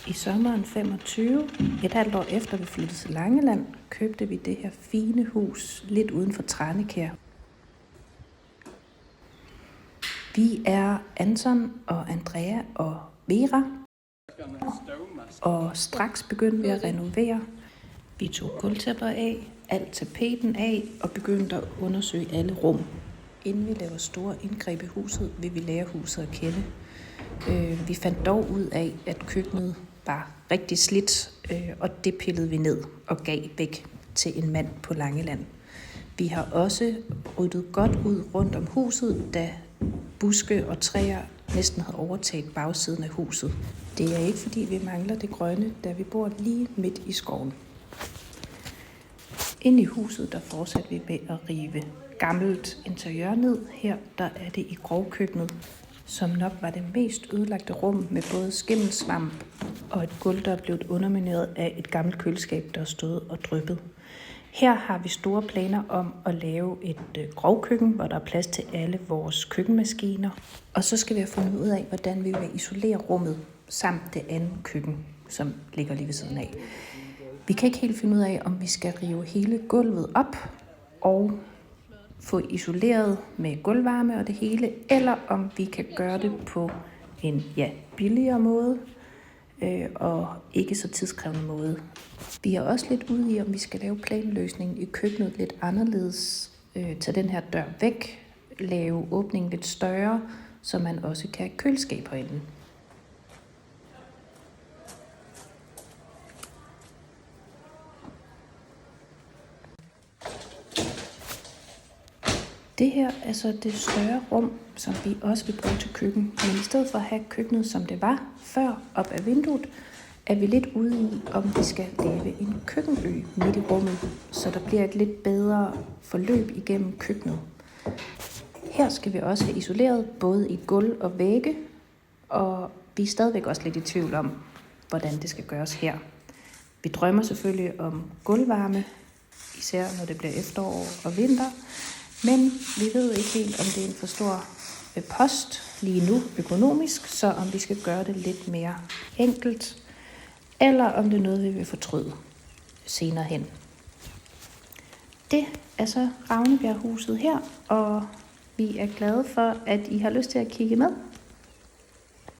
I sommeren 25, et halvt år efter vi flyttede til Langeland, købte vi det her fine hus lidt uden for Tranekær. Vi er Anton og Andrea og Vera, og straks begyndte vi at renovere. Vi tog gulvtæpper af, alt tapeten af og begyndte at undersøge alle rum. Inden vi laver store indgreb i huset, vil vi lære huset at kende. Vi fandt dog ud af, at køkkenet var rigtig slidt, og det pillede vi ned og gav væk til en mand på Langeland. Vi har også ryddet godt ud rundt om huset, da buske og træer næsten havde overtaget bagsiden af huset. Det er ikke fordi vi mangler det grønne, da vi bor lige midt i skoven. Inde i huset der fortsatte vi med at rive gammelt interiør ned. Her der er det i grovkøkkenet, som nok var det mest ødelagte rum med både skimmelsvamp og et gulv, der er blevet undermineret af et gammelt køleskab, der stod og dryppede. Her har vi store planer om at lave et grovkøkken, hvor der er plads til alle vores køkkenmaskiner. Og så skal vi have fundet ud af, hvordan vi vil isolere rummet samt det andet køkken, som ligger lige ved siden af. Vi kan ikke helt finde ud af, om vi skal rive hele gulvet op og få isoleret med gulvvarme og det hele, eller om vi kan gøre det på en billigere måde og ikke så tidskrævende måde. Vi er også lidt ude i, om vi skal lave planløsningen i køkkenet lidt anderledes. Tage den her dør væk, lave åbningen lidt større, så man også kan have køleskab herinde. Det her er så det større rum, som vi også vil bruge til køkken. Men i stedet for at have køkkenet, som det var før op ad vinduet, er vi lidt ude i, om vi skal lave en køkkenø midt i rummet, så der bliver et lidt bedre forløb igennem køkkenet. Her skal vi også have isoleret både i gulv og vægge, og vi er stadigvæk også lidt i tvivl om, hvordan det skal gøres her. Vi drømmer selvfølgelig om gulvvarme, især når det bliver efterår og vinter, men vi ved ikke helt, om det er en for stor post lige nu økonomisk, så om vi skal gøre det lidt mere enkelt, eller om det er noget, vi vil fortryde senere hen. Det er så Ravnebjerghuset her, og vi er glade for, at I har lyst til at kigge med.